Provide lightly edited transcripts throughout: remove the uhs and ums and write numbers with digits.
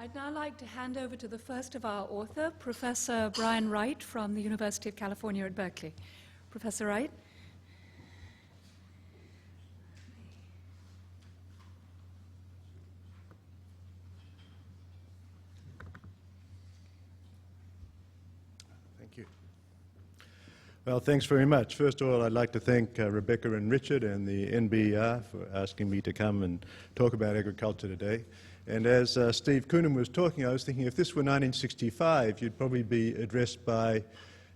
I'd now like to hand over to the first of our author, Professor Brian Wright from the University of California at Berkeley. Professor Wright. Thank you. Well, thanks very much. First of all, I'd like to thank Rebecca and Richard and the NBER for asking me to come and talk about agriculture today. And as Steve Coonan was talking, I was thinking if this were 1965, you'd probably be addressed by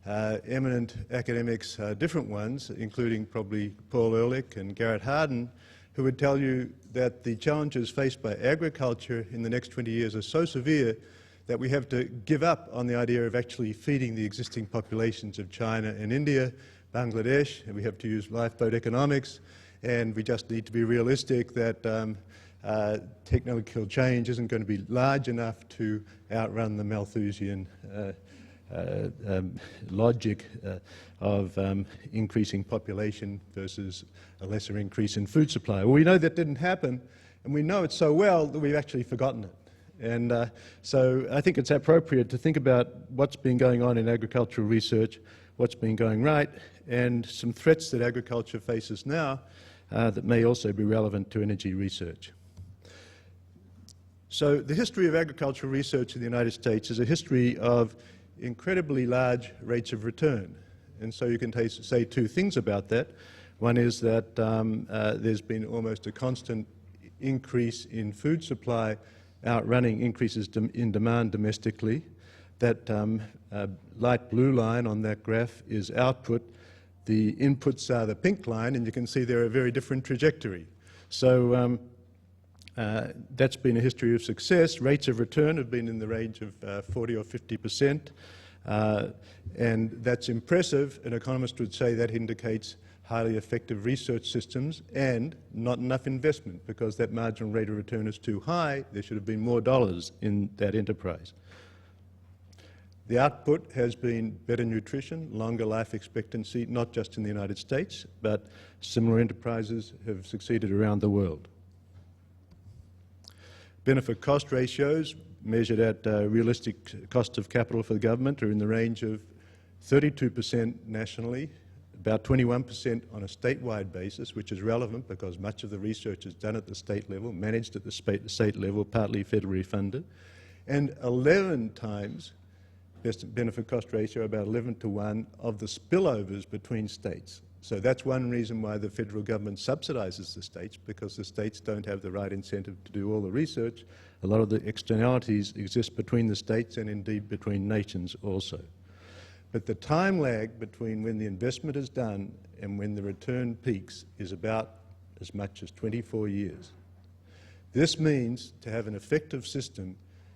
eminent academics, different ones, including probably Paul Ehrlich and Garrett Hardin, who would tell you that the challenges faced by agriculture in the next 20 years are so severe that we have to give up on the idea of actually feeding the existing populations of China and India, Bangladesh, and we have to use lifeboat economics, and we just need to be realistic that technological change isn't going to be large enough to outrun the Malthusian logic of increasing population versus a lesser increase in food supply. Well, we know that didn't happen, and we know it so well that we've actually forgotten it. And so I think it's appropriate to think about what's been going on in agricultural research, what's been going right, and some threats that agriculture faces now that may also be relevant to energy research. So the history of agricultural research in the United States is a history of incredibly large rates of return. And so you can say two things about that. One is that there's been almost a constant increase in food supply outrunning increases in demand domestically. That light blue line on that graph is output. The inputs are the pink line, and you can see they're a very different trajectory. So that's been a history of success. Rates of return have been in the range of 40 or 50%, and that's impressive. An economist would say that indicates highly effective research systems and not enough investment, because that marginal rate of return is too high. There should have been more dollars in that enterprise. The output has been better nutrition, longer life expectancy, not just in the United States, but similar enterprises have succeeded around the world. Benefit-cost ratios measured at realistic cost of capital for the government are in the range of 32% nationally, about 21% on a statewide basis, which is relevant because much of the research is done at the state level, managed at the state level, partly federally funded, and 11 times benefit-cost ratio, about 11 to 1, of the spillovers between states. So that's one reason why the federal government subsidizes the states, because the states don't have the right incentive to do all the research. A lot of the externalities exist between the states and indeed between nations also. But the time lag between when the investment is done and when the return peaks is about as much as 24 years. This means to have an effective system,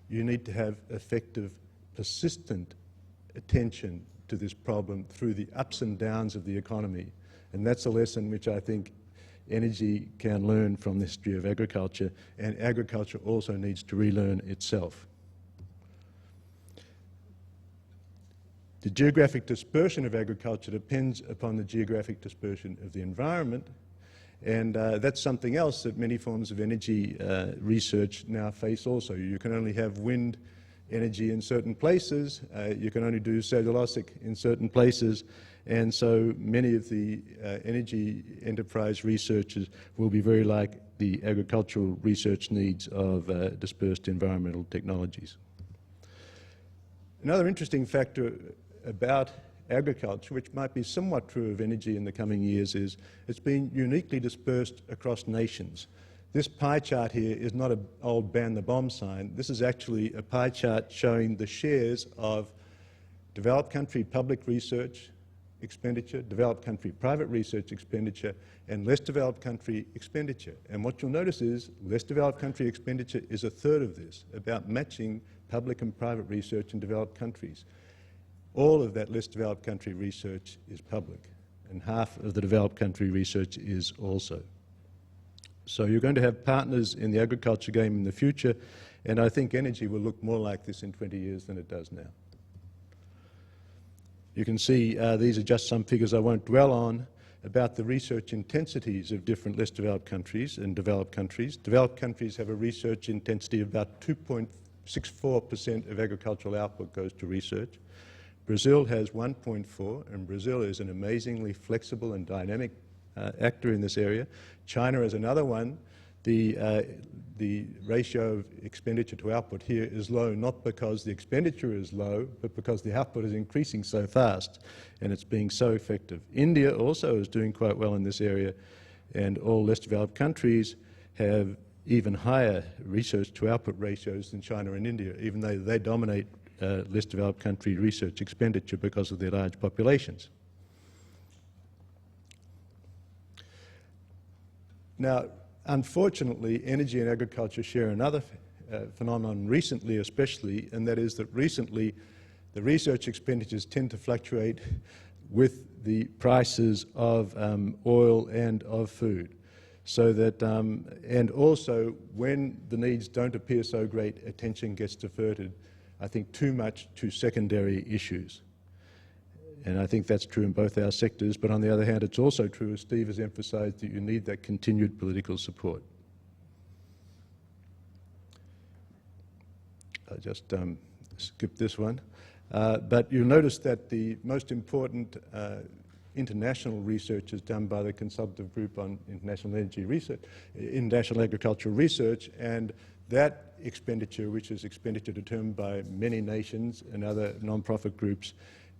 you need to have effective, persistent attention to this problem through the ups and downs of the economy. And that's a lesson which I think energy can learn from the history of agriculture, and agriculture also needs to relearn itself. The geographic dispersion of agriculture depends upon the geographic dispersion of the environment, and that's something else that many forms of energy research now face also. You can only have wind energy in certain places, you can only do cellulosic in certain places, and so many of the energy enterprise researchers will be very like the agricultural research needs of dispersed environmental technologies. Another interesting factor about agriculture, which might be somewhat true of energy in the coming years, is it's been uniquely dispersed across nations. This pie chart here is not an old ban the bomb sign. This is actually a pie chart showing the shares of developed country public research expenditure, developed country private research expenditure, and less developed country expenditure. And what you'll notice is less developed country expenditure is a third of this, about matching public and private research in developed countries. All of that less developed country research is public, and half of the developed country research is also. So you're going to have partners in the agriculture game in the future, and I think energy will look more like this in 20 years than it does now. You can see these are just some figures I won't dwell on about the research intensities of different less developed countries and developed countries. Developed countries have a research intensity of about 64% of agricultural output goes to research. Brazil has 1.4, and Brazil is an amazingly flexible and dynamic actor in this area. China is another one. The ratio of expenditure to output here is low, not because the expenditure is low, but because the output is increasing so fast and it's being so effective. India also is doing quite well in this area, and all less developed countries have even higher research to output ratios than China and India, even though they dominate less developed country research expenditure because of their large populations. Now, unfortunately, energy and agriculture share another phenomenon recently especially, and that is that recently the research expenditures tend to fluctuate with the prices of oil and of food. So that, and also when the needs don't appear so great, attention gets diverted, I think, too much to secondary issues. And I think that's true in both our sectors, but on the other hand, it's also true, as Steve has emphasized, that you need that continued political support. I'll just skip this one. But you'll notice that the most important international research is done by the Consultative Group on International Energy Research, International Agricultural Research, and that expenditure, which is expenditure determined by many nations and other non-profit groups,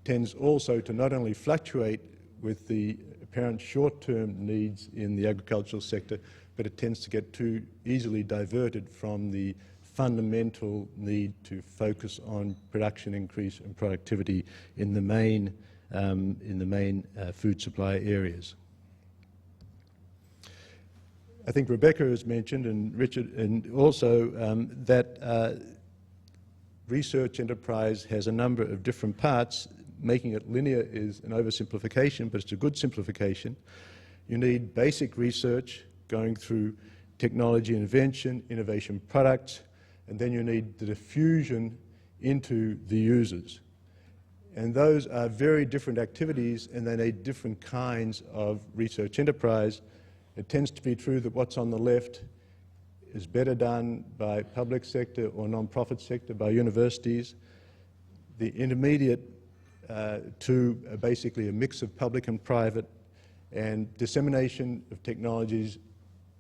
tends also to not only fluctuate with the apparent short-term needs in the agricultural sector, but it tends to get too easily diverted from the fundamental need to focus on production increase and productivity in the main food supply areas. I think Rebecca has mentioned, and Richard, and also that research enterprise has a number of different parts. Making it linear is an oversimplification, but it's a good simplification. You need basic research going through technology invention, innovation products, and then you need the diffusion into the users. And those are very different activities, and they need different kinds of research enterprise. It tends to be true that what's on the left is better done by public sector or non-profit sector, by universities. The intermediate to basically a mix of public and private, and dissemination of technologies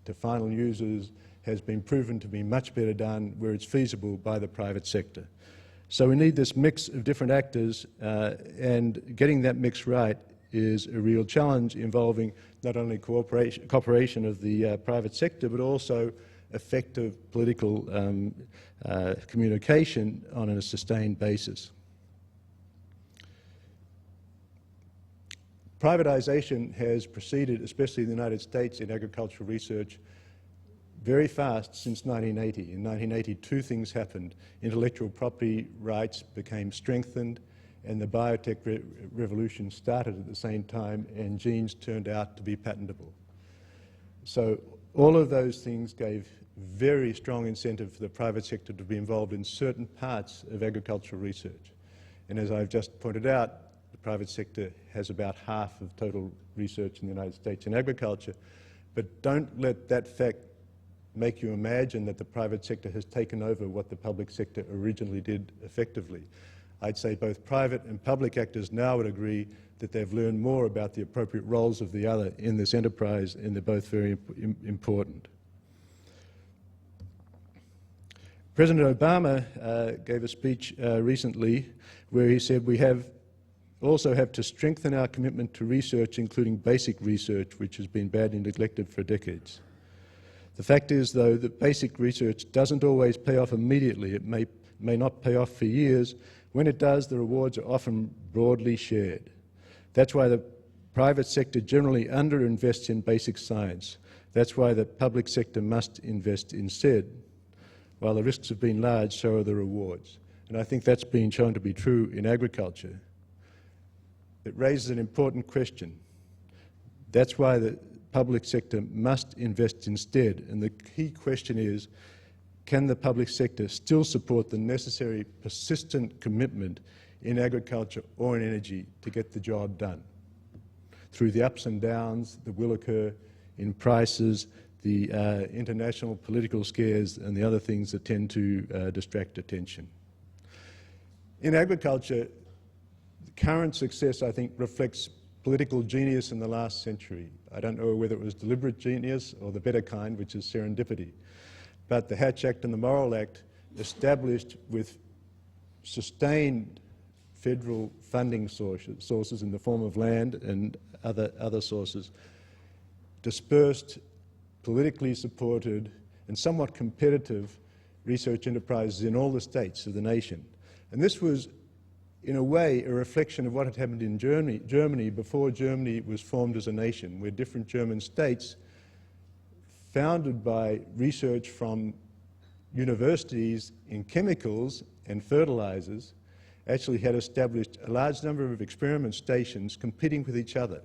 to final users has been proven to be much better done where it's feasible by the private sector. So we need this mix of different actors, and getting that mix right is a real challenge involving not only cooperation of the private sector, but also effective political communication on a sustained basis. Privatization has proceeded, especially in the United States, in agricultural research very fast since 1980. In 1980, two things happened. Intellectual property rights became strengthened, and the biotech revolution started at the same time, and genes turned out to be patentable. So all of those things gave very strong incentive for the private sector to be involved in certain parts of agricultural research. And as I've just pointed out, the private sector has about half of total research in the United States in agriculture, but don't let that fact make you imagine that the private sector has taken over what the public sector originally did effectively. I'd say both private and public actors now would agree that they've learned more about the appropriate roles of the other in this enterprise, and they're both very important. President Obama gave a speech recently where he said we also have to strengthen our commitment to research, including basic research, which has been badly neglected for decades. The fact is, though, that basic research doesn't always pay off immediately. It may not pay off for years. When it does, the rewards are often broadly shared. That's why the private sector generally underinvests in basic science. That's why the public sector must invest instead. While the risks have been large, so are the rewards. And I think that's been shown to be true in agriculture. It raises an important question. That's why the public sector must invest instead. And the key question is, can the public sector still support the necessary persistent commitment in agriculture or in energy to get the job done? Through the ups and downs that will occur in prices, the international political scares and the other things that tend to distract attention. In agriculture, the current success, I think, reflects political genius in the last century. I don't know whether it was deliberate genius or the better kind, which is serendipity. But the Hatch Act and the Morrill Act established with sustained federal funding sources in the form of land and other sources, dispersed, politically supported and somewhat competitive research enterprises in all the states of the nation. And this was, in a way, a reflection of what had happened in Germany before Germany was formed as a nation, where different German states, founded by research from universities in chemicals and fertilizers, actually had established a large number of experiment stations competing with each other.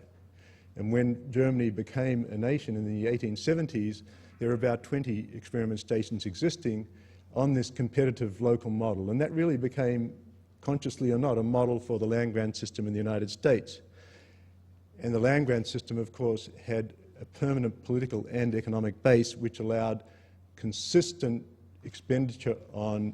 And when Germany became a nation in the 1870s, there were about 20 experiment stations existing on this competitive local model. And that really became, consciously or not, a model for the land-grant system in the United States. And the land-grant system, of course, had a permanent political and economic base which allowed consistent expenditure on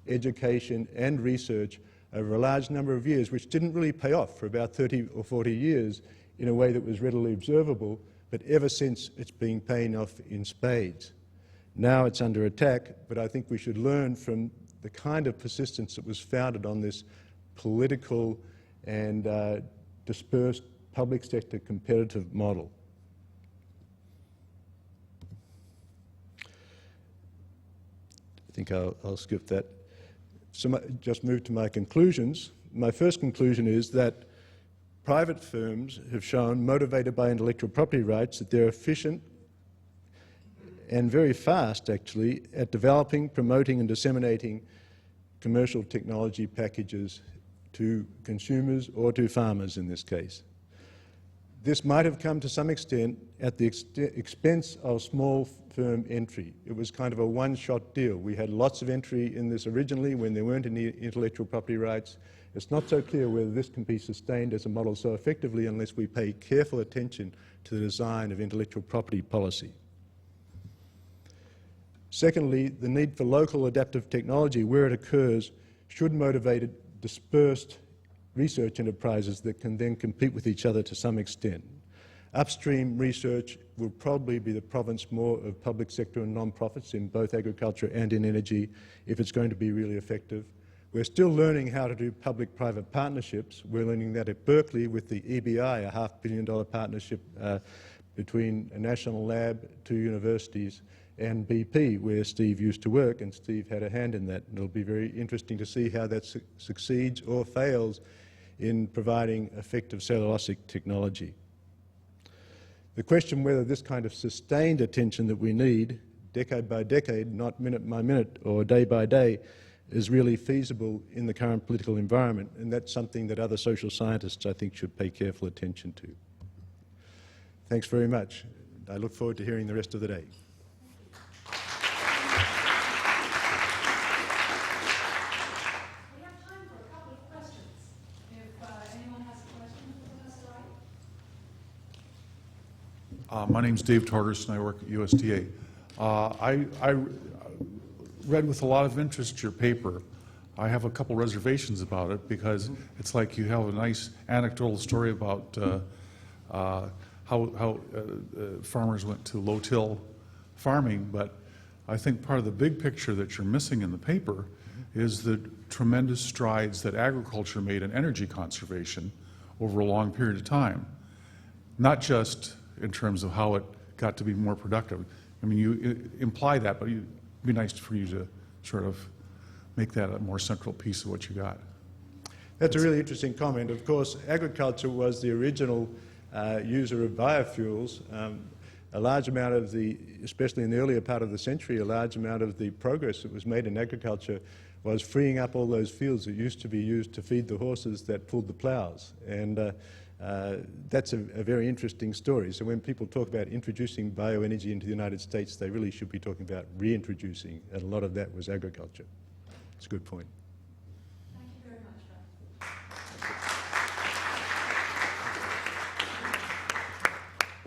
education and research over a large number of years, which didn't really pay off for about 30 or 40 years in a way that was readily observable, but ever since it's been paying off in spades. Now it's under attack, but I think we should learn from the kind of persistence that was founded on this political and dispersed public sector competitive model. I think I'll skip that. So just move to my conclusions. My first conclusion is that private firms have shown, motivated by intellectual property rights, that they're efficient and very fast, actually, at developing, promoting and disseminating commercial technology packages to consumers or to farmers in this case. This might have come to some extent at the expense of small firm entry. It was kind of a one-shot deal. We had lots of entry in this originally when there weren't any intellectual property rights. It's not so clear whether this can be sustained as a model so effectively unless we pay careful attention to the design of intellectual property policy. Secondly, the need for local adaptive technology where it occurs should motivate dispersed research enterprises that can then compete with each other to some extent. Upstream research will probably be the province more of public sector and non-profits in both agriculture and in energy if it's going to be really effective. We're still learning how to do public-private partnerships. We're learning that at Berkeley with the EBI, a $500 million partnership between a national lab, 2 universities, and BP, where Steve used to work, and Steve had a hand in that. And it'll be very interesting to see how that succeeds or fails in providing effective cellulosic technology. The question whether this kind of sustained attention that we need, decade by decade, not minute by minute or day by day, is really feasible in the current political environment, and that's something that other social scientists, I think, should pay careful attention to. Thanks very much. I look forward to hearing the rest of the day. My name's Dave Torgerson. I work at USDA. I read with a lot of interest your paper. I have a couple reservations about it because it's like you have a nice anecdotal story about how farmers went to low-till farming, but I think part of the big picture that you're missing in the paper is the tremendous strides that agriculture made in energy conservation over a long period of time. Not just in terms of how it got to be more productive. I mean, you imply that, but it'd be nice for you to sort of make that a more central piece of what you got. That's a really interesting comment. Of course, agriculture was the original user of biofuels. A large amount of the, especially in the earlier part of the century, a large amount of the progress that was made in agriculture was freeing up all those fields that used to be used to feed the horses that pulled the plows. And that's a very interesting story. So when people talk about introducing bioenergy into the United States, they really should be talking about reintroducing, and a lot of that was agriculture. It's a good point. Thank you very much, Wright.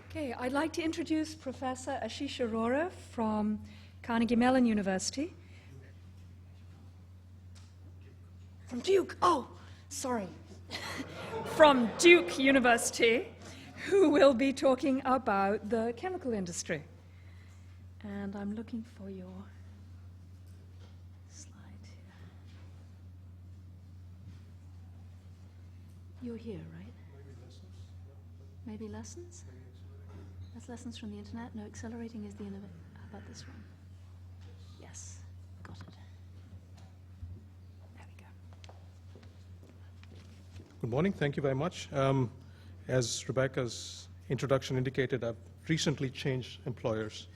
Okay, I'd like to introduce Professor Ashish Arora from Carnegie Mellon University. From Duke, oh, sorry. From Duke University, who will be talking about the chemical industry. And I'm looking for your slide here. You're here, right? Maybe lessons? That's lessons from the internet? No, accelerating is the innovation. How about this one? Yes, got it. There we go. Good morning. Thank you very much. As Rebecca's introduction indicated, I've recently changed employers.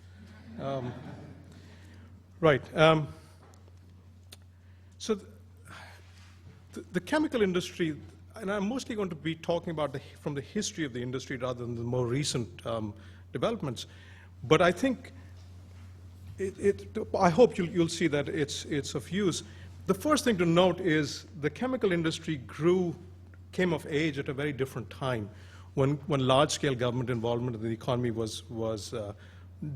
Right. So the chemical industry, and I'm mostly going to be talking about from the history of the industry rather than the more recent developments. But I think I hope you'll see that it's of use. The first thing to note is the chemical industry came of age at a very different time when large-scale government involvement in the economy was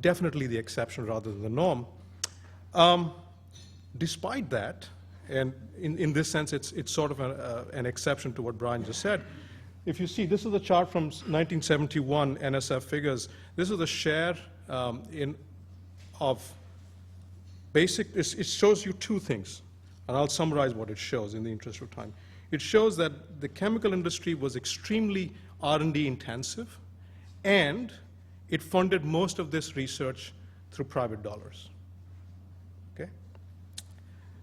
definitely the exception rather than the norm. Despite that, and in this sense, it's sort of an exception to what Brian just said. If you see, this is a chart from 1971 NSF figures. This is the share of basic. It shows you two things, and I'll summarize what it shows in the interest of time. It shows that the chemical industry was extremely R&D intensive, and it funded most of this research through private dollars. Okay?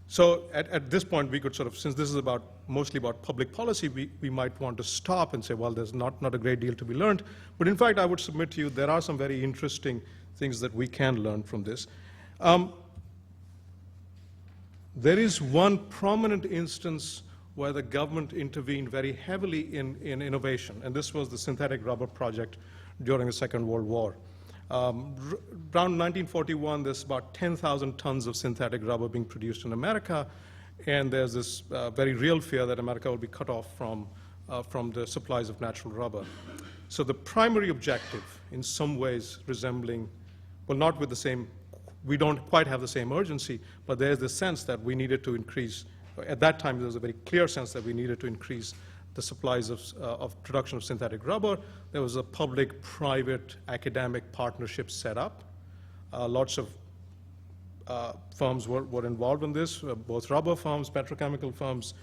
So at this point, we could sort of, since this is mostly about public policy, we might want to stop and say, well, there's not a great deal to be learned. But in fact, I would submit to you there are some very interesting things that we can learn from this. There is one prominent instance where the government intervened very heavily in innovation, and this was the synthetic rubber project during the Second World War. Around 1941, there's about 10,000 tons of synthetic rubber being produced in America, and there's this very real fear that America will be cut off from the supplies of natural rubber. So the primary objective, in some ways resembling, well, not with the same, we don't quite have the same urgency, but there's the sense that we needed to increase. At that time, there was a very clear sense that we needed to increase the supplies of production of synthetic rubber. There was a public-private academic partnership set up. Lots of firms were involved in this, both rubber firms, petrochemical firms,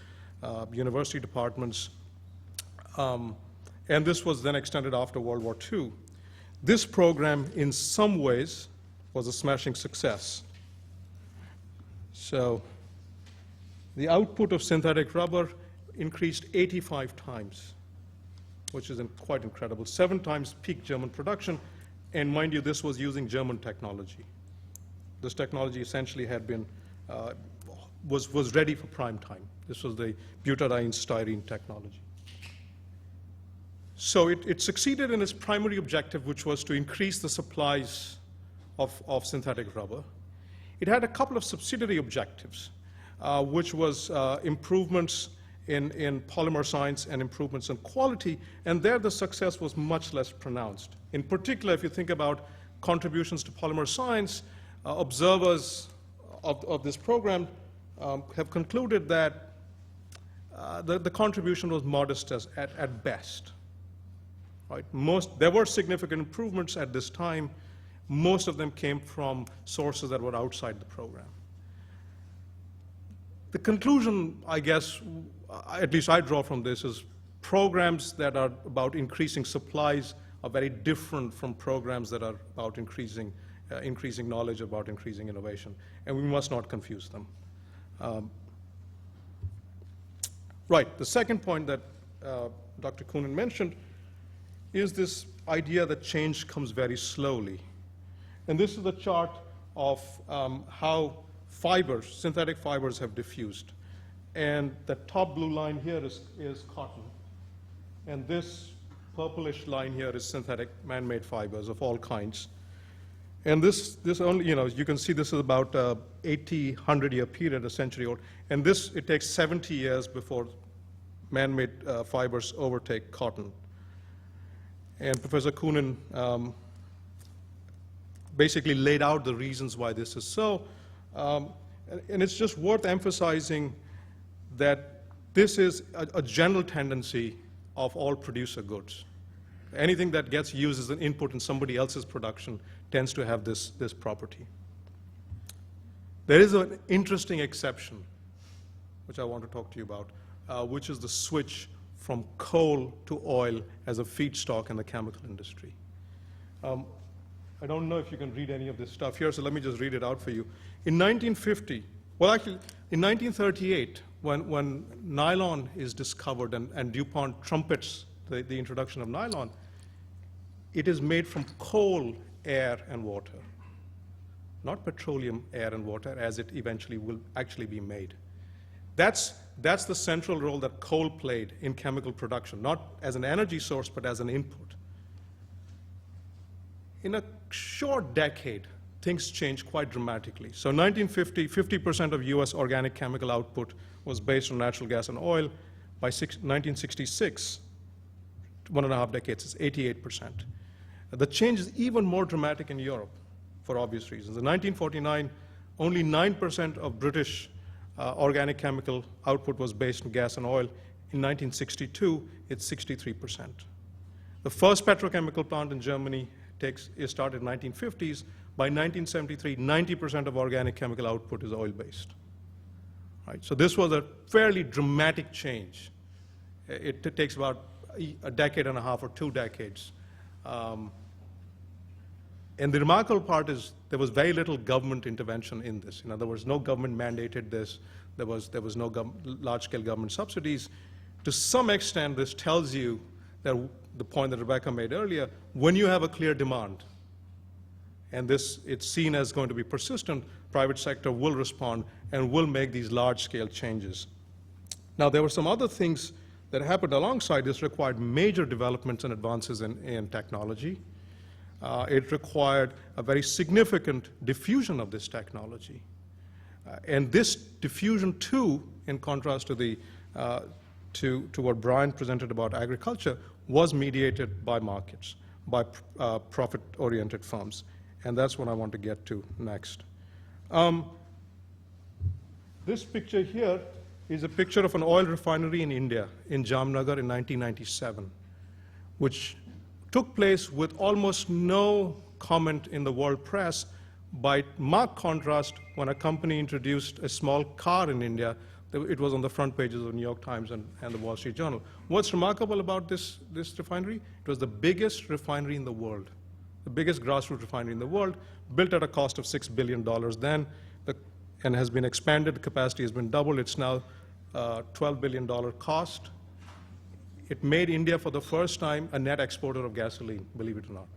university departments. And this was then extended after World War II. This program, in some ways, was a smashing success. So the output of synthetic rubber increased 85 times, which is quite incredible. 7 times peak German production, and mind you, this was using German technology. This technology essentially had been, was ready for prime time. This was the butadiene styrene technology. So it succeeded in its primary objective, which was to increase the supplies of synthetic rubber. It had a couple of subsidiary objectives, which was improvements in polymer science and improvements in quality, and there the success was much less pronounced. In particular, if you think about contributions to polymer science, observers of this program have concluded that the contribution was modest at best. Right? There were significant improvements at this time. Most of them came from sources that were outside the program. The conclusion, I guess, at least I draw from this, is programs that are about increasing supplies are very different from programs that are about increasing knowledge, about increasing innovation, and we must not confuse them. Right, the second point that Dr. Coonan mentioned is this idea that change comes very slowly. And this is a chart of how synthetic fibers have diffused. And the top blue line here is cotton. And this purplish line here is synthetic man-made fibers of all kinds. And this only, you can see this is about 80, 100-year period, a century old. And it takes 70 years before man-made fibers overtake cotton. And Professor Coonan basically laid out the reasons why this is so. And it's just worth emphasizing that this is a general tendency of all producer goods. Anything that gets used as an input in somebody else's production tends to have this property. There is an interesting exception, which I want to talk to you about, which is the switch from coal to oil as a feedstock in the chemical industry. I don't know if you can read any of this stuff here, so let me just read it out for you. In 1950, well, actually, in 1938, when nylon is discovered and DuPont trumpets the introduction of nylon, it is made from coal, air, and water, not petroleum, air, and water, as it eventually will actually be made. That's the central role that coal played in chemical production, not as an energy source, but as an input. In a short decade, things changed quite dramatically. So 1950, 50% of US organic chemical output was based on natural gas and oil. By 1966, 1.5 decades, it's 88%. The change is even more dramatic in Europe, for obvious reasons. In 1949, only 9% of British organic chemical output was based on gas and oil. In 1962, it's 63%. The first petrochemical plant in Germany is started in the 1950s. By 1973, 90% of organic chemical output is oil-based. Right? So this was a fairly dramatic change. It takes about a decade and a half or 2 decades. And the remarkable part is there was very little government intervention in this. In other words, no government mandated this. There was no large-scale government subsidies. To some extent, this tells you that the point that Rebecca made earlier, when you have a clear demand, and it's seen as going to be persistent, private sector will respond and will make these large-scale changes. Now, there were some other things that happened alongside this required major developments and advances in technology. It required a very significant diffusion of this technology. And this diffusion, too, in contrast to what Brian presented about agriculture, was mediated by markets, by profit-oriented firms. And that's what I want to get to next. This picture here is a picture of an oil refinery in India, in Jamnagar in 1997, which took place with almost no comment in the world press. By marked contrast, when a company introduced a small car in India, it was on the front pages of the New York Times and the Wall Street Journal. What's remarkable about this refinery? It was the biggest refinery in the world, the biggest grassroots refinery in the world, built at a cost of $6 billion then, and has been expanded. The capacity has been doubled. It's now $12 billion cost. It made India, for the first time, a net exporter of gasoline, believe it or not.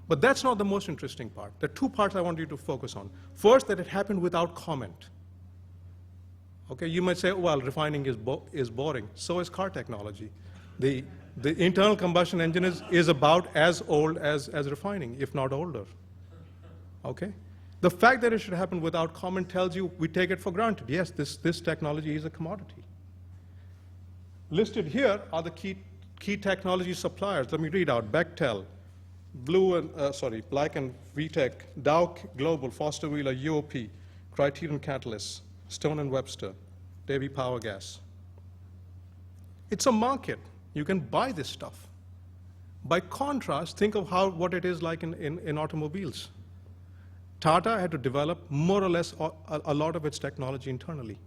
But that's not the most interesting part. There are 2 parts I want you to focus on. First, that it happened without comment. Okay, you might say, well, refining is boring. So is car technology. The internal combustion engine is about as old as refining, if not older. Okay? The fact that it should happen without comment tells you we take it for granted. Yes, this technology is a commodity. Listed here are the key technology suppliers. Let me read out. Bechtel, Black and VTech, Dow Global, Foster Wheeler, UOP, Criterion Catalyst, Stone & Webster, Davy Power Gas. It's a market. You can buy this stuff. By contrast, think of what it is like in automobiles. Tata had to develop more or less a lot of its technology internally.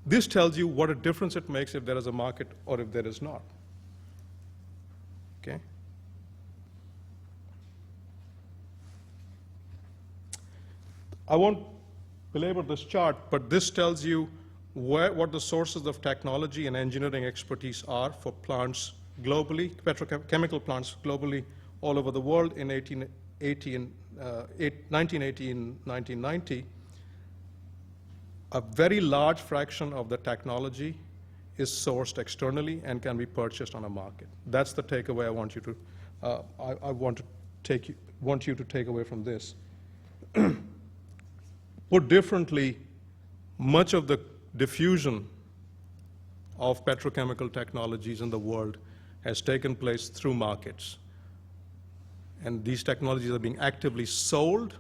This tells you what a difference it makes if there is a market or if there is not. Okay? I won't belabor this chart, but this tells you what the sources of technology and engineering expertise are for plants globally, petrochemical plants globally all over the world in 1980 and 1990. A very large fraction of the technology is sourced externally and can be purchased on a market. That's the takeaway I want you to take away from this. Put differently, much of the diffusion of petrochemical technologies in the world has taken place through markets. And these technologies are being actively sold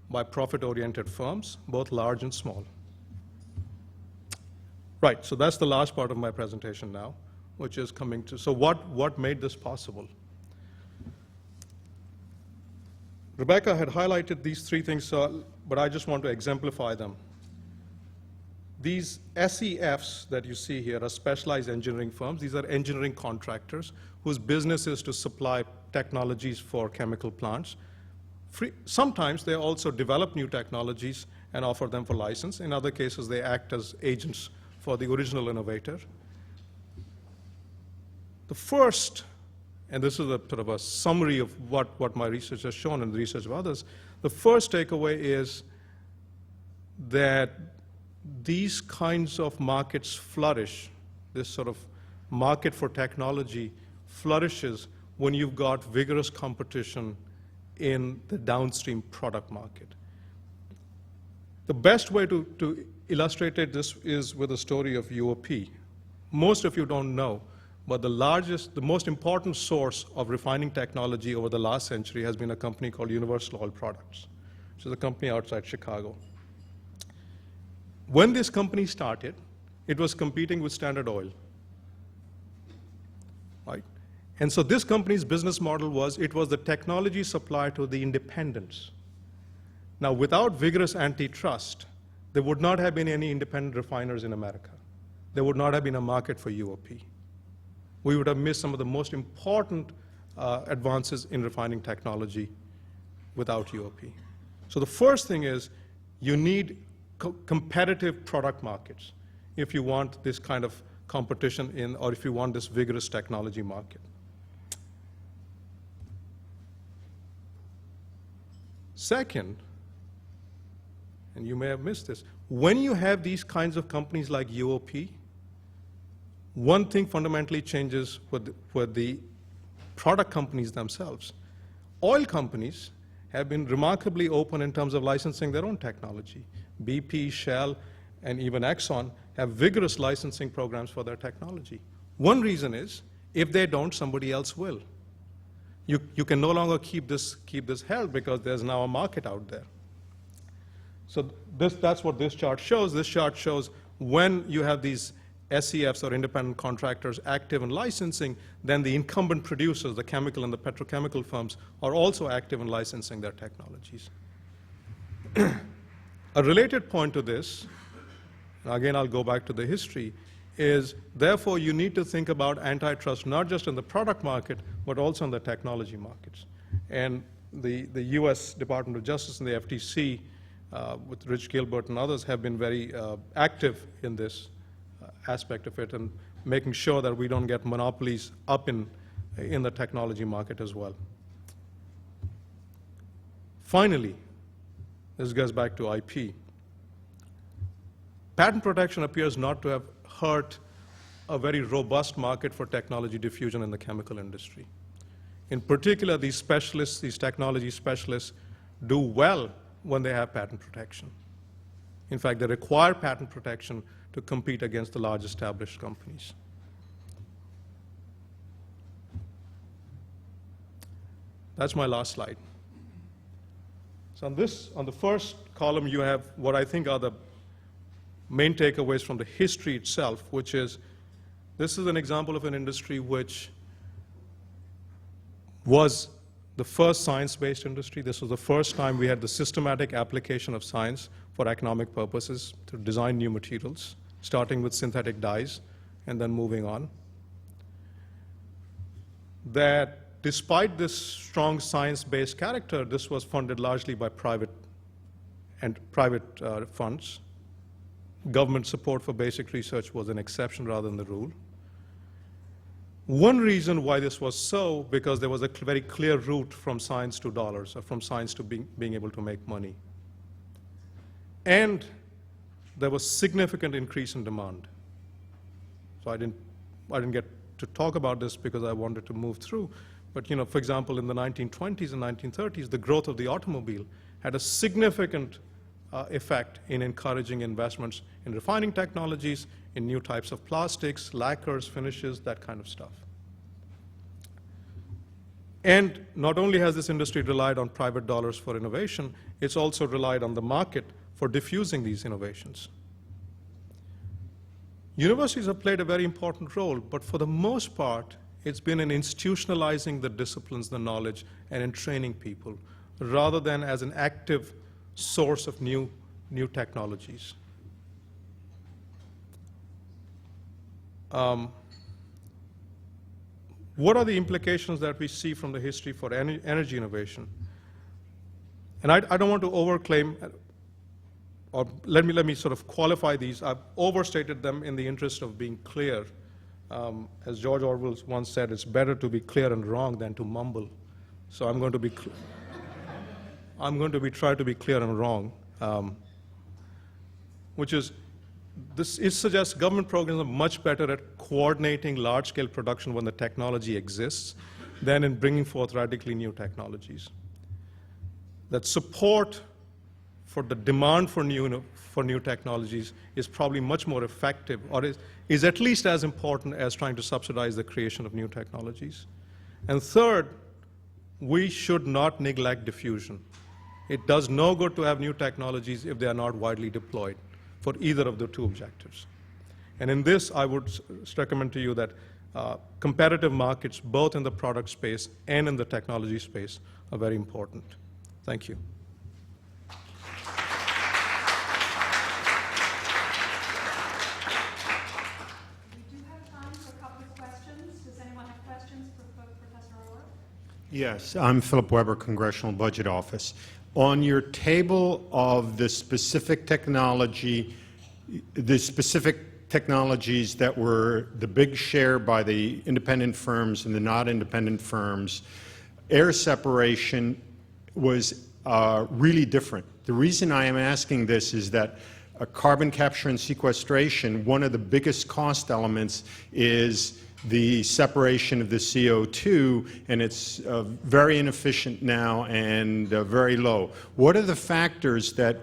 by profit-oriented firms, both large and small. Right, so that's the last part of my presentation now, which is coming to, so what made this possible? Rebecca had highlighted these three things, but I just want to exemplify them. These SEFs that you see here are specialized engineering firms. These are engineering contractors whose business is to supply technologies for chemical plants. Sometimes they also develop new technologies and offer them for license. In other cases, they act as agents for the original innovator. The first, and this is a sort of a summary of what my research has shown and the research of others, the first takeaway is that these kinds of markets flourish, this sort of market for technology flourishes when you've got vigorous competition in the downstream product market. The best way to illustrate this is with a story of UOP. Most of you don't know, but the most important source of refining technology over the last century has been a company called Universal Oil Products, which is a company outside Chicago. When this company started, it was competing with Standard Oil, right? And so this company's business model was, it was the technology supplier to the independents. Now, without vigorous antitrust, there would not have been any independent refiners in America. There would not have been a market for UOP. We would have missed some of the most important advances in refining technology without UOP. So the first thing is you need competitive product markets if you want this kind of competition in, or if you want this vigorous technology market. Second, and you may have missed this, when you have these kinds of companies like UOP, one thing fundamentally changes with the product companies themselves. Oil companies have been remarkably open in terms of licensing their own technology. BP, Shell, and even Exxon have vigorous licensing programs for their technology. One reason is, if they don't, somebody else will. You can no longer keep this held because there's now a market out there. So that's what this chart shows. This chart shows when you have these SEFs or independent contractors active in licensing, then the incumbent producers, the chemical and the petrochemical firms, are also active in licensing their technologies. A related point to this, again I'll go back to the history, is therefore you need to think about antitrust not just in the product market, but also in the technology markets. And the US Department of Justice and the FTC, with Rich Gilbert and others, have been very active in this aspect of it and making sure that we don't get monopolies up in the technology market as well. Finally, this goes back to IP. Patent protection appears not to have hurt a very robust market for technology diffusion in the chemical industry. In particular, these specialists, these technology specialists, do well when they have patent protection. In fact, they require patent protection to compete against the large established companies. That's my last slide. So on the first column, you have what I think are the main takeaways from the history itself, which is this is an example of an industry which was the first science-based industry. This was the first time we had the systematic application of science for economic purposes to design new materials, starting with synthetic dyes and then moving on. That despite this strong science-based character, this was funded largely by private funds. Government support for basic research was an exception rather than the rule. One reason why this was so, because there was a very clear route from science to dollars, or from science to being able to make money. And there was significant increase in demand. So I didn't get to talk about this because I wanted to move through. But for example, in the 1920s and 1930s, the growth of the automobile had a significant effect in encouraging investments in refining technologies, in new types of plastics, lacquers, finishes, that kind of stuff. And not only has this industry relied on private dollars for innovation, it's also relied on the market for diffusing these innovations. Universities have played a very important role, but for the most part, it's been in institutionalizing the disciplines, the knowledge, and in training people, rather than as an active source of new technologies. What are the implications that we see from the history for energy innovation? And I don't want to overclaim, or let me sort of qualify these. I've overstated them in the interest of being clear. As George Orwell once said, it's better to be clear and wrong than to mumble. So I'm going to be try to be clear and wrong, which is, it suggests government programs are much better at coordinating large-scale production when the technology exists than in bringing forth radically new technologies. That support for the demand for new technologies is probably much more effective, or is at least as important as trying to subsidize the creation of new technologies. And third, we should not neglect diffusion. It does no good to have new technologies if they are not widely deployed for either of the two objectives. And in this, I would recommend to you that competitive markets, both in the product space and in the technology space, are very important. Thank you. Yes, I'm Philip Weber, Congressional Budget Office. On your table of the specific technologies that were the big share by the independent firms and the not independent firms, air separation was really different. The reason I am asking this is that carbon capture and sequestration, one of the biggest cost elements is the separation of the CO2, and it's very inefficient now and very low. What are the factors that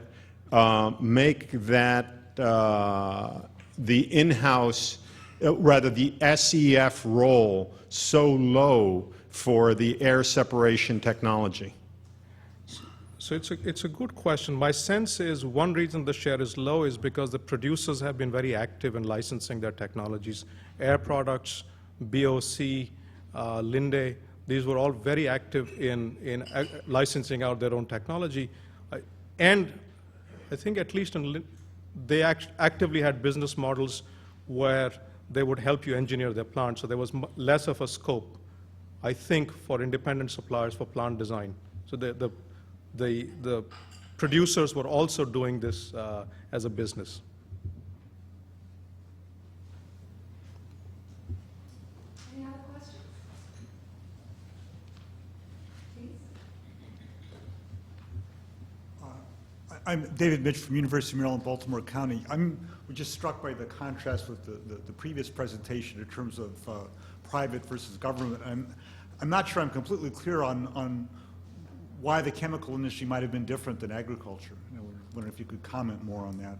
make that the in-house, rather the SEF role so low for the air separation technology? So it's a good question. My sense is one reason the share is low is because the producers have been very active in licensing their technologies. Air Products, BOC, Linde, these were all very active in licensing out their own technology. And I think at least they actively had business models where they would help you engineer their plant. So there was less of a scope, I think, for independent suppliers for plant design. So the producers were also doing this as a business. Any other questions? Please. I'm David Mitch from University of Maryland, Baltimore County. I'm just struck by the contrast with the previous presentation in terms of private versus government. I'm not sure I'm completely clear on why the chemical industry might have been different than agriculture. I wonder if you could comment more on that.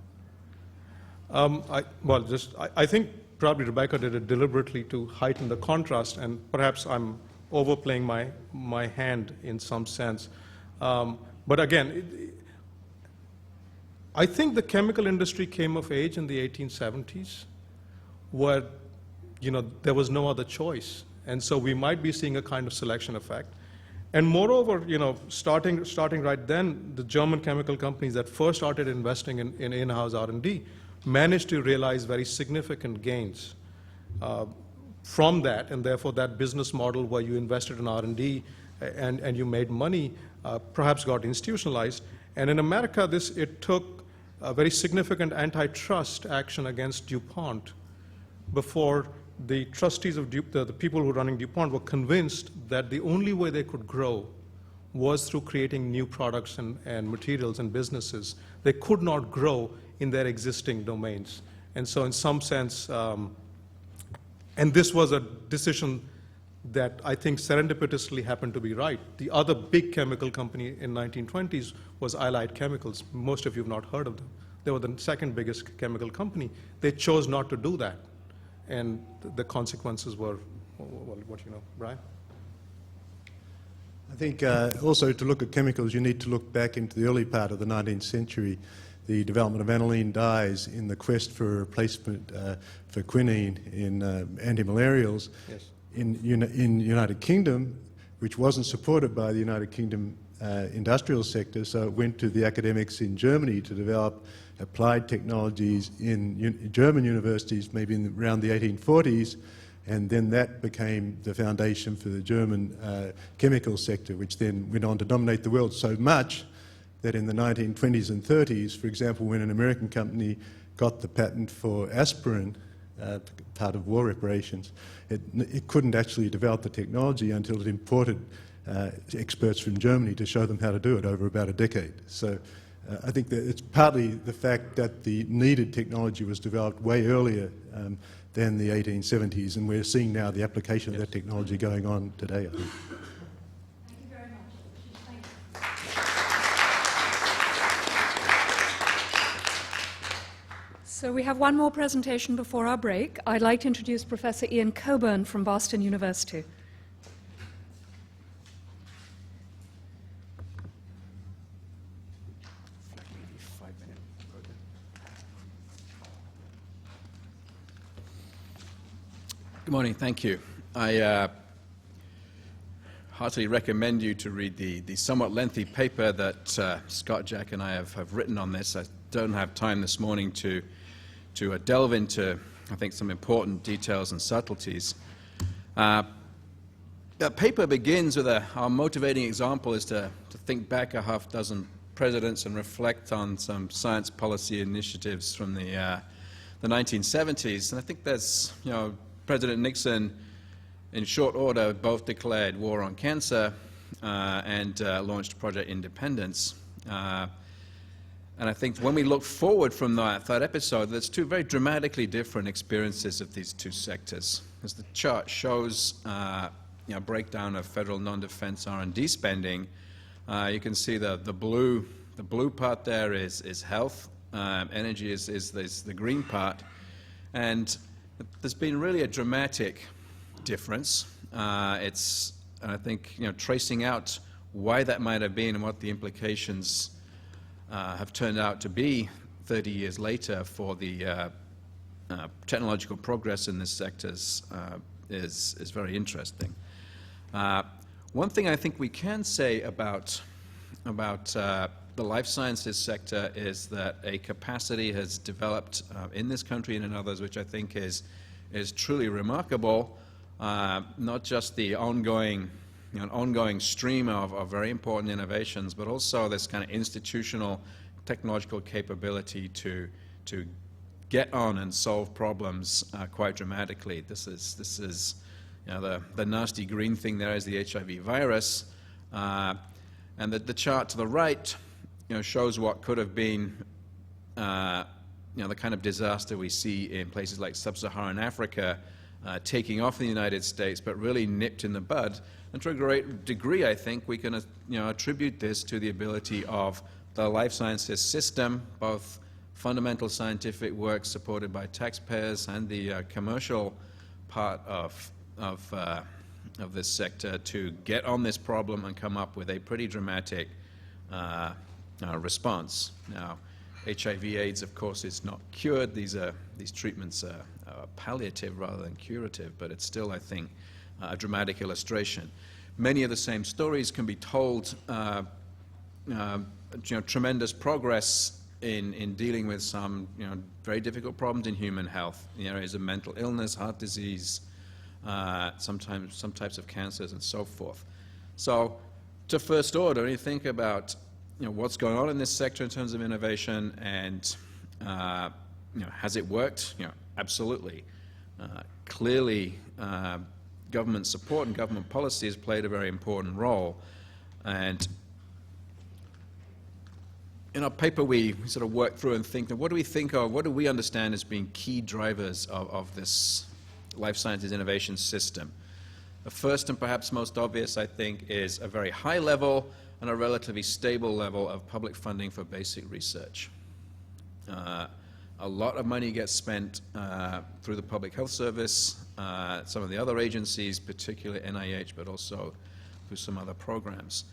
I think probably Rebecca did it deliberately to heighten the contrast, and perhaps I'm overplaying my hand in some sense. But again, I think the chemical industry came of age in the 1870s, where there was no other choice, and so we might be seeing a kind of selection effect. And moreover, starting right then, the German chemical companies that first started investing in in-house R&D managed to realize very significant gains from that, and therefore that business model where you invested in R&D and you made money perhaps got institutionalized. And in America, it took a very significant antitrust action against DuPont before the trustees of the people who were running DuPont were convinced that the only way they could grow was through creating new products and materials and businesses. They could not grow in their existing domains. And so in some sense, and this was a decision that I think serendipitously happened to be right. The other big chemical company in 1920s was Allied Chemicals. Most of you have not heard of them. They were the second biggest chemical company. They chose not to do that. And the consequences were, well, what you know, Brian? I think also to look at chemicals, you need to look back into the early part of the 19th century, the development of aniline dyes in the quest for a replacement for quinine in antimalarials. Yes. In United Kingdom, which wasn't supported by the United Kingdom industrial sector, so it went to the academics in Germany to develop applied technologies in German universities, maybe around the 1840s, and then that became the foundation for the German chemical sector, which then went on to dominate the world so much that in the 1920s and 30s, for example, when an American company got the patent for aspirin, part of war reparations, it couldn't actually develop the technology until it imported experts from Germany to show them how to do it over about a decade. So I think that it's partly the fact that the needed technology was developed way earlier than the 1870s, and we're seeing now the application of that technology going on today, I think. Thank you very much. Thank you. So we have one more presentation before our break. I'd like to introduce Professor Ian Coburn from Boston University. Good morning, thank you. I heartily recommend you to read the somewhat lengthy paper that Scott, Jack, and I have written on this. I don't have time this morning to delve into, I think, some important details and subtleties. The paper begins with our motivating example is to think back a half dozen presidents and reflect on some science policy initiatives from the 1970s. And I think there's, President Nixon, in short order, both declared war on cancer and launched Project Independence. And I think when we look forward from that episode, there's two very dramatically different experiences of these two sectors. As the chart shows, breakdown of federal non-defense R&D spending, you can see the blue part there is health, energy is the green part, and there's been really a dramatic difference. And I think, tracing out why that might have been and what the implications have turned out to be 30 years later for the technological progress in this sector is very interesting. One thing I think we can say about the life sciences sector is that a capacity has developed in this country and in others, which I think is truly remarkable. Not just the ongoing stream of very important innovations, but also this kind of institutional technological capability to get on and solve problems quite dramatically. This is the nasty green thing there is the HIV virus, and the chart to the right shows what could have been the kind of disaster we see in places like sub-Saharan Africa, taking off in the United States, but really nipped in the bud. And to a great degree, I think we can attribute this to the ability of the life sciences system, both fundamental scientific work supported by taxpayers and the commercial part of this sector to get on this problem and come up with a pretty dramatic response. Now, HIV/AIDS, of course, is not cured. These treatments are palliative rather than curative, but it's still, I think, a dramatic illustration. Many of the same stories can be told. Tremendous progress in dealing with some very difficult problems in human health, in the areas of mental illness, heart disease, sometimes some types of cancers, and so forth. So, to first order, when you think about what's going on in this sector in terms of innovation, and has it worked? Absolutely. Clearly, government support and government policy has played a very important role. And in our paper, we sort of work through and think, what do we think of, what do we understand as being key drivers of this life sciences innovation system? The first and perhaps most obvious, I think, is a very high level and a relatively stable level of public funding for basic research. A lot of money gets spent through the Public Health Service, some of the other agencies, particularly NIH, but also some other programs.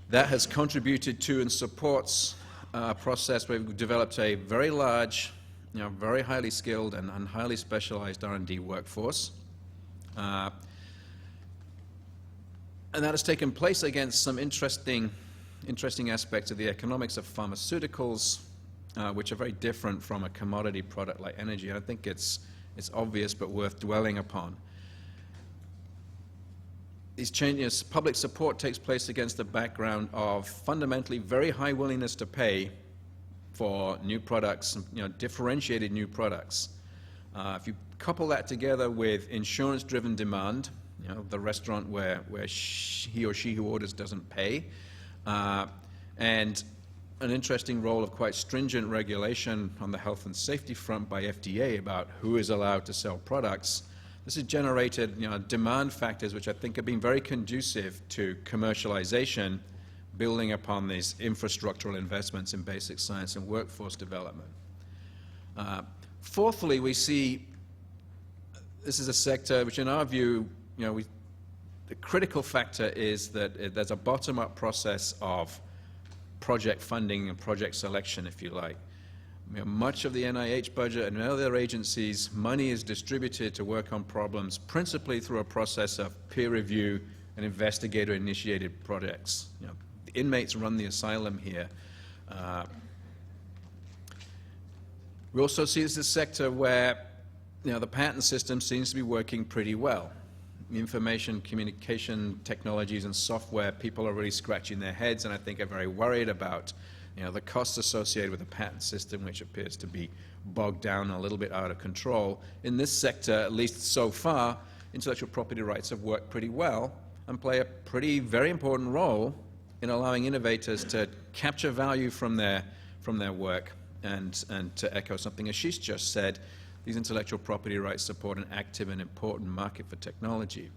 That has contributed to and supports a process where we've developed a very large, very highly skilled and highly specialized R&D workforce. And that has taken place against some interesting aspects of the economics of pharmaceuticals, which are very different from a commodity product like energy. I think it's obvious but worth dwelling upon. These changes, public support takes place against the background of fundamentally very high willingness to pay for new products, differentiated new products. If you couple that together with insurance-driven demand, the restaurant where he or she who orders doesn't pay, and an interesting role of quite stringent regulation on the health and safety front by FDA about who is allowed to sell products, this has generated demand factors which I think have been very conducive to commercialization, building upon these infrastructural investments in basic science and workforce development. Fourthly, we see this is a sector which in our view, the critical factor is that there's a bottom-up process of project funding and project selection, if you like. Much of the NIH budget and other agencies, money is distributed to work on problems principally through a process of peer review and investigator-initiated projects. The inmates run the asylum here. We also see this as a sector where the patent system seems to be working pretty well. Information communication technologies and software, people are really scratching their heads and I think are very worried about the costs associated with the patent system, which appears to be bogged down a little bit out of control. In this sector, at least so far, intellectual property rights have worked pretty well and play a very important role in allowing innovators to capture value from their work. And to echo something Ashish just said, these intellectual property rights support an active and important market for technology.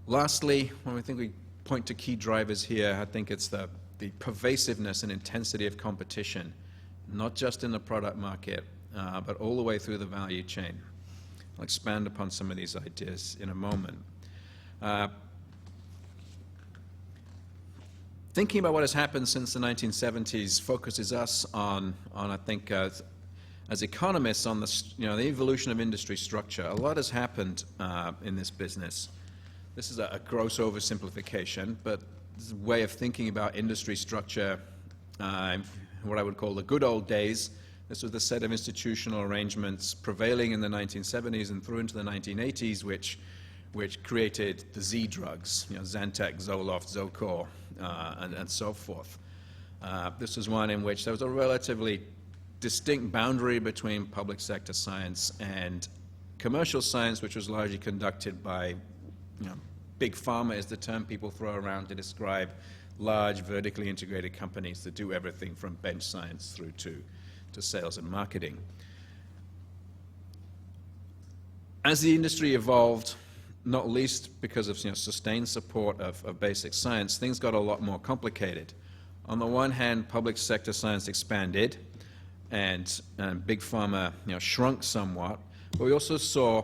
Lastly, when we point to key drivers here, I think it's the pervasiveness and intensity of competition, not just in the product market, but all the way through the value chain. I'll expand upon some of these ideas in a moment. Thinking about what has happened since the 1970s focuses us on I think, as economists, on the evolution of industry structure. A lot has happened in this business. This is a gross oversimplification, but this is a way of thinking about industry structure, what I would call the good old days. This was the set of institutional arrangements prevailing in the 1970s and through into the 1980s, which created the Z drugs, Zantac, Zoloft, Zocor, and so forth. This was one in which there was a relatively distinct boundary between public sector science and commercial science, which was largely conducted by, big pharma is the term people throw around to describe large vertically integrated companies that do everything from bench science through to sales and marketing. As the industry evolved, not least because of sustained support of basic science, things got a lot more complicated. On the one hand, public sector science expanded and big pharma shrunk somewhat, but we also saw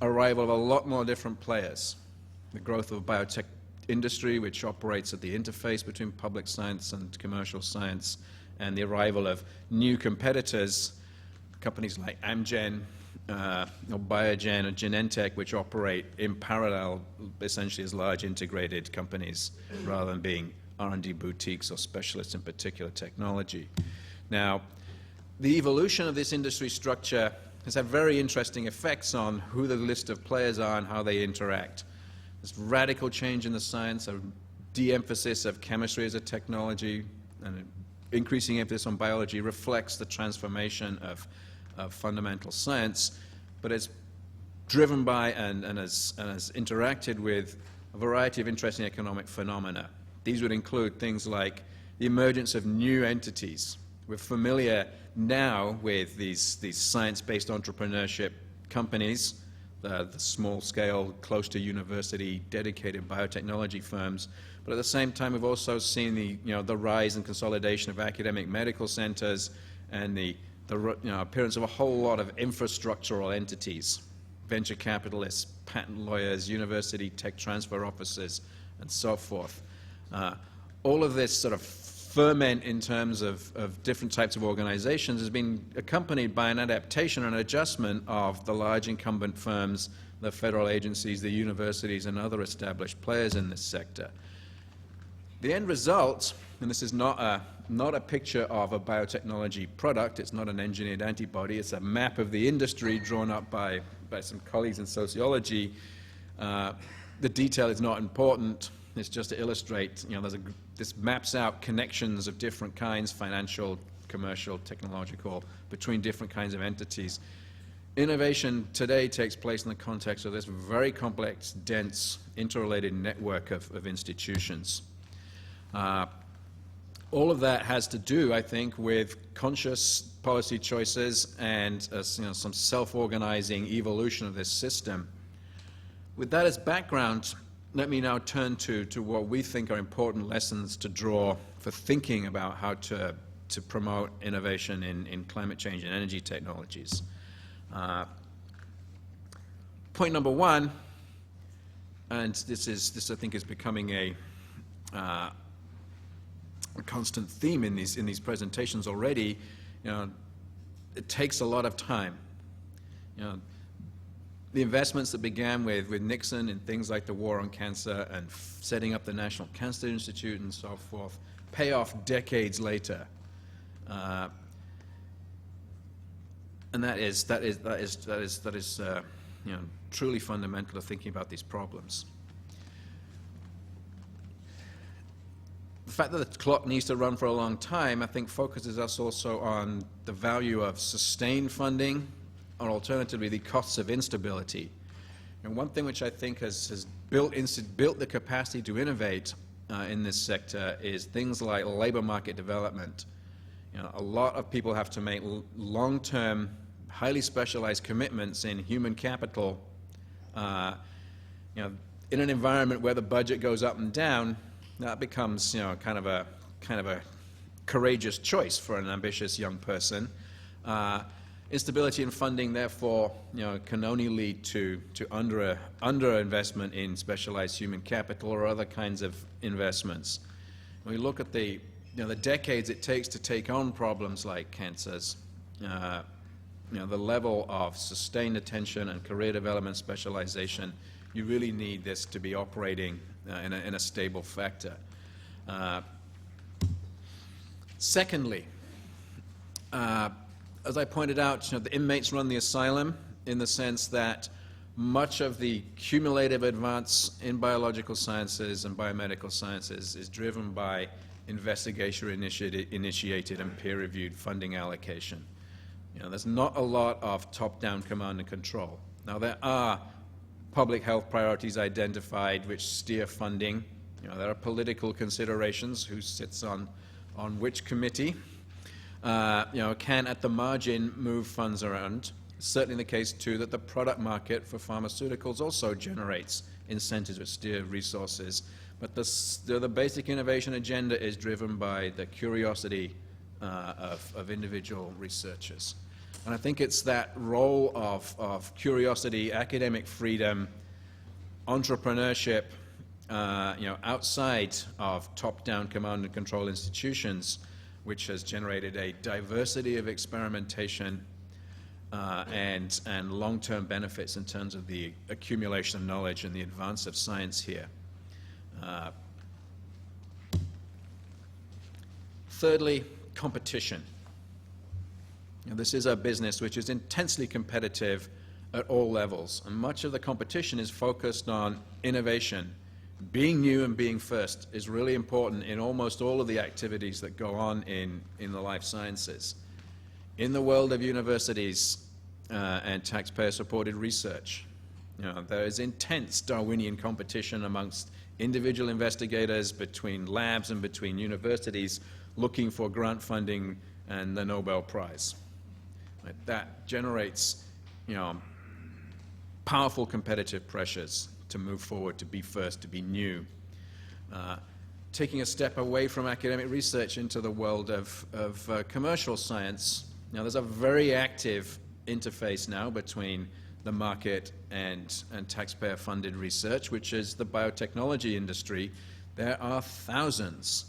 arrival of a lot more different players. The growth of a biotech industry, which operates at the interface between public science and commercial science, and the arrival of new competitors, companies like Amgen, Biogen, or Genentech, which operate in parallel, essentially as large integrated companies, rather than being R&D boutiques or specialists in particular technology. Now, the evolution of this industry structure has had very interesting effects on who the list of players are and how they interact. This radical change in the science, a de-emphasis of chemistry as a technology, and an increasing emphasis on biology reflects the transformation of fundamental science, but it's driven by and has interacted with a variety of interesting economic phenomena. These would include things like the emergence of new entities. We're familiar now with these science-based entrepreneurship companies, the small-scale, close to university, dedicated biotechnology firms. But at the same time, we've also seen the rise and consolidation of academic medical centers and the appearance of a whole lot of infrastructural entities. venture capitalists, patent lawyers, university tech transfer officers, and so forth. All of this sort of ferment in terms of different types of organizations has been accompanied by an adaptation and adjustment of the large incumbent firms, the federal agencies, the universities, and other established players in this sector. The end result, and this is not a picture of a biotechnology product, it's not an engineered antibody, it's a map of the industry drawn up by some colleagues in sociology. The detail is not important, it's just to illustrate, this maps out connections of different kinds, financial, commercial, technological, between different kinds of entities. Innovation today takes place in the context of this very complex, dense, interrelated network of institutions. All of that has to do, I think, with conscious policy choices and some self-organizing evolution of this system. With that as background, let me now turn to what we think are important lessons to draw for thinking about how to promote innovation in climate change and energy technologies. Point number one, and this I think is becoming a constant theme in these presentations already. It takes a lot of time. The investments that began with Nixon in things like the war on cancer and setting up the National Cancer Institute and so forth pay off decades later, and that is truly fundamental to thinking about these problems. The fact that the clock needs to run for a long time, I think, focuses us also on the value of sustained funding, or alternatively, the costs of instability. And one thing which I think has built the capacity to innovate in this sector is things like labor market development. A lot of people have to make long-term, highly specialized commitments in human capital. In an environment where the budget goes up and down, that becomes, kind of a courageous choice for an ambitious young person. Instability in funding, therefore, can only lead to under-investment in specialized human capital or other kinds of investments. When we look at the decades it takes to take on problems like cancers, the level of sustained attention and career development specialization, you really need this to be operating in a stable factor. Secondly, as I pointed out, the inmates run the asylum in the sense that much of the cumulative advance in biological sciences and biomedical sciences is driven by investigator-initiated and peer-reviewed funding allocation. There's not a lot of top-down command and control. Now, there are public health priorities identified which steer funding. There are political considerations, who sits on which committee. Can at the margin move funds around. It's certainly the case too that the product market for pharmaceuticals also generates incentives which steer resources. But the basic innovation agenda is driven by the curiosity of individual researchers. And I think it's that role of curiosity, academic freedom, entrepreneurship, outside of top-down command and control institutions, which has generated a diversity of experimentation and long-term benefits in terms of the accumulation of knowledge and the advance of science here. Thirdly, competition. This is a business which is intensely competitive at all levels, and much of the competition is focused on innovation. Being new and being first is really important in almost all of the activities that go on in the life sciences. In the world of universities and taxpayer-supported research, there is intense Darwinian competition amongst individual investigators, between labs and between universities, looking for grant funding and the Nobel Prize. That generates, powerful competitive pressures to move forward, to be first, to be new. Taking a step away from academic research into the world of commercial science, there's a very active interface now between the market and taxpayer-funded research, which is the biotechnology industry. There are thousands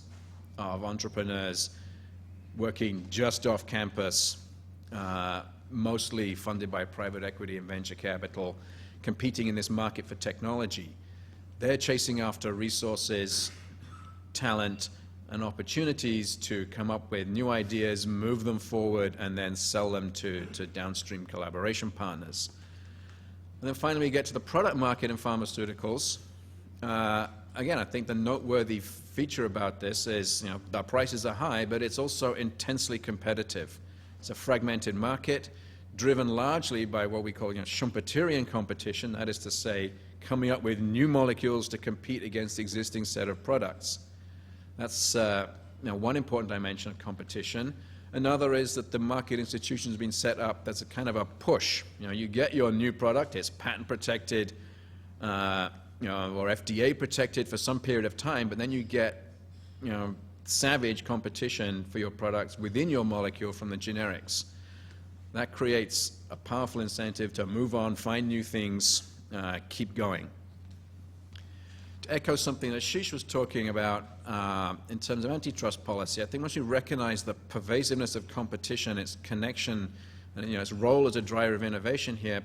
of entrepreneurs working just off campus, mostly funded by private equity and venture capital, competing in this market for technology. They're chasing after resources, talent, and opportunities to come up with new ideas, move them forward, and then sell them to downstream collaboration partners. And then finally, we get to the product market in pharmaceuticals. Again, I think the noteworthy feature about this is, the prices are high, but it's also intensely competitive. It's a fragmented market, driven largely by what we call Schumpeterian competition, that is to say, coming up with new molecules to compete against the existing set of products. That's one important dimension of competition. Another is that the market institution has been set up as a kind of a push. You get your new product, it's patent protected, or FDA protected for some period of time, but then you get, savage competition for your products within your molecule from the generics. That creates a powerful incentive to move on, find new things, keep going. To echo something that Ashish was talking about in terms of antitrust policy, I think once you recognize the pervasiveness of competition, its connection, and its role as a driver of innovation here,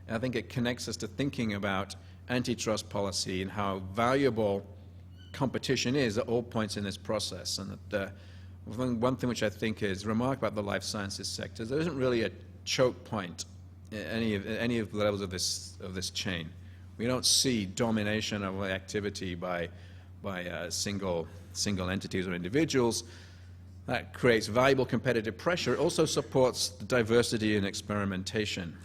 I think it connects us to thinking about antitrust policy and how valuable competition is at all points in this process. And that one thing which I think is remarkable about the life sciences sector is there isn't really a choke point at any of the levels of this chain. We don't see domination of activity by single entities or individuals. That creates valuable competitive pressure. It also supports the diversity and experimentation.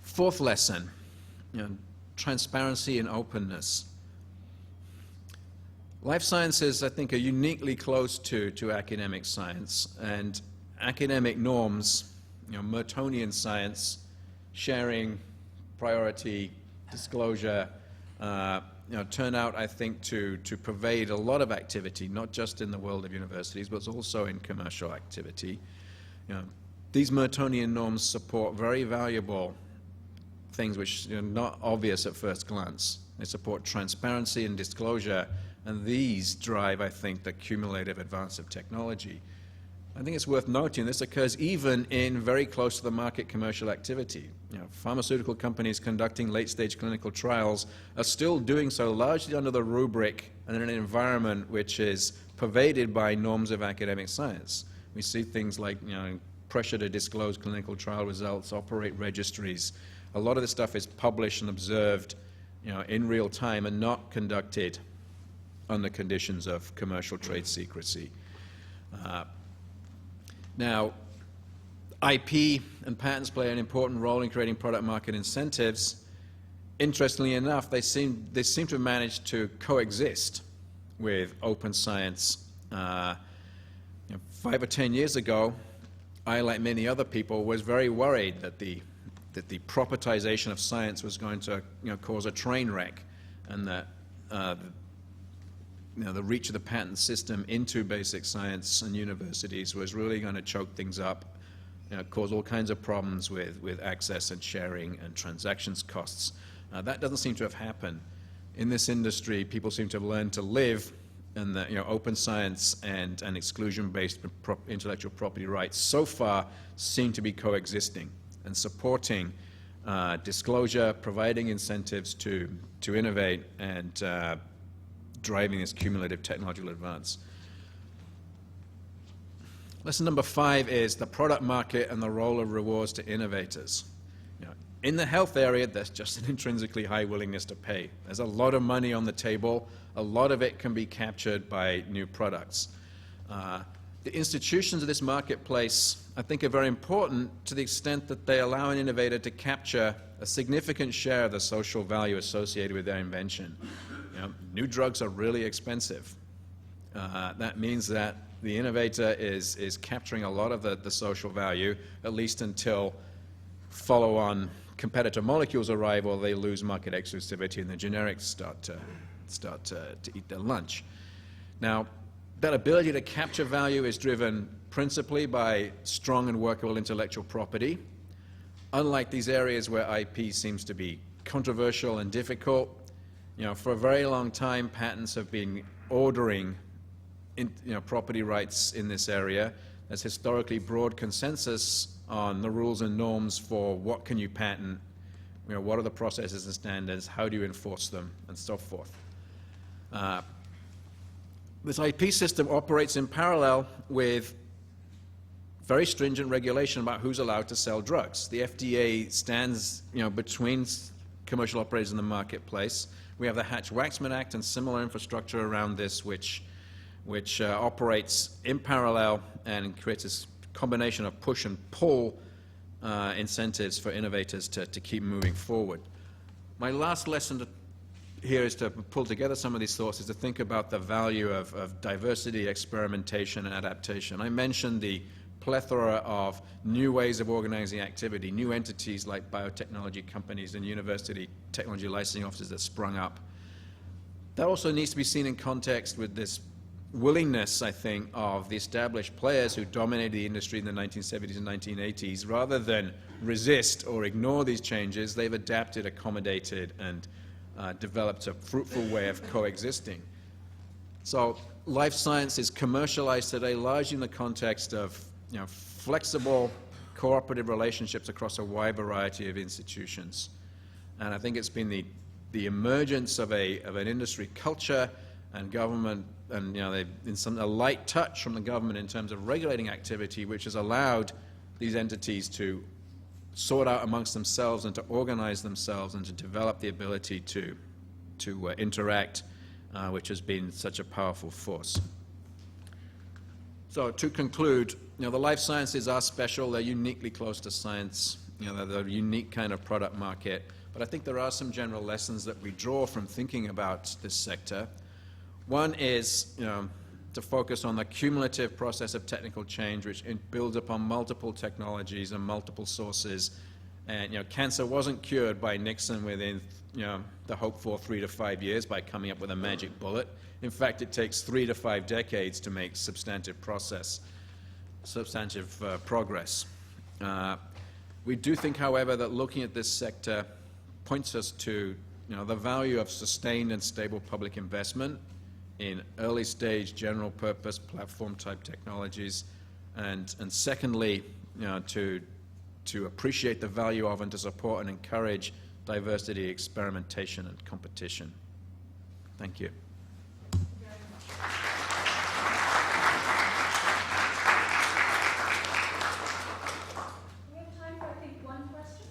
Fourth lesson, transparency and openness. Life sciences, I think, are uniquely close to academic science, and academic norms, Mertonian science, sharing, priority, disclosure, turn out, I think, to pervade a lot of activity, not just in the world of universities, but also in commercial activity. These Mertonian norms support very valuable things which are not obvious at first glance. They support transparency and disclosure, and these drive, I think, the cumulative advance of technology. I think it's worth noting this occurs even in very close to the market commercial activity. Pharmaceutical companies conducting late-stage clinical trials are still doing so largely under the rubric and in an environment which is pervaded by norms of academic science. We see things like pressure to disclose clinical trial results, operate registries. A lot of this stuff is published and observed in real time and not conducted under conditions of commercial trade secrecy. Now, IP and patents play an important role in creating product market incentives. Interestingly enough, they seem to have managed to coexist with open science. 5 or 10 years ago, I, like many other people, was very worried that the propertization of science was going to cause a train wreck, and that the reach of the patent system into basic science and universities was really going to choke things up, cause all kinds of problems with access and sharing and transactions costs. That doesn't seem to have happened. In this industry, people seem to have learned to live, and that open science and exclusion-based intellectual property rights so far seem to be coexisting and supporting disclosure, providing incentives to innovate, and driving this cumulative technological advance. Lesson number 5 is the product market and the role of rewards to innovators. In the health area, there's just an intrinsically high willingness to pay. There's a lot of money on the table. A lot of it can be captured by new products. The institutions of this marketplace, I think, are very important to the extent that they allow an innovator to capture a significant share of the social value associated with their invention. New drugs are really expensive. That means that the innovator is capturing a lot of the social value, at least until follow-on competitor molecules arrive or they lose market exclusivity and the generics start to eat their lunch. Now, that ability to capture value is driven principally by strong and workable intellectual property, unlike these areas where IP seems to be controversial and difficult, for a very long time, patents have been ordering property rights in this area. There's historically broad consensus on the rules and norms for what can you patent, what are the processes and standards, how do you enforce them, and so forth. This IP system operates in parallel with very stringent regulation about who's allowed to sell drugs. The FDA stands, between commercial operators in the marketplace. We have the Hatch-Waxman Act and similar infrastructure around this, which operates in parallel and creates this combination of push and pull incentives for innovators to keep moving forward. My last lesson here is to pull together some of these thoughts, is to think about the value of diversity, experimentation, and adaptation. I mentioned the plethora of new ways of organizing activity, new entities like biotechnology companies and university technology licensing offices that sprung up. That also needs to be seen in context with this willingness, I think, of the established players who dominated the industry in the 1970s and 1980s. Rather than resist or ignore these changes, they've adapted, accommodated, and developed a fruitful way of coexisting. So life science is commercialized today largely in the context of flexible, cooperative relationships across a wide variety of institutions. And I think it's been the emergence of an industry culture and government, and a light touch from the government in terms of regulating activity, which has allowed these entities to sort out amongst themselves and to organize themselves and to develop the ability to interact, which has been such a powerful force. So to conclude, the life sciences are special. They're uniquely close to science. They're a unique kind of product market. But I think there are some general lessons that we draw from thinking about this sector. One is to focus on the cumulative process of technical change, which builds upon multiple technologies and multiple sources. And cancer wasn't cured by Nixon within the hoped for 3 to 5 years by coming up with a magic bullet. In fact, it takes 3 to 5 decades to make substantive progress. We do think, however, that looking at this sector points us to the value of sustained and stable public investment in early stage general purpose platform type technologies, and secondly, to appreciate the value of and to support and encourage diversity, experimentation, and competition. Thank you. We have time for, I think, one question.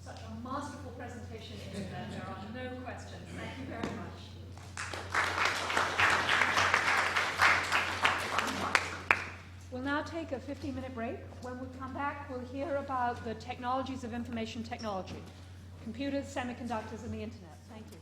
Such a masterful presentation, Isabel. There are no questions. Thank you very much. We'll now take a 15-minute break. When we come back, we'll hear about the technologies of information technology, computers, semiconductors, and the internet. Thank you.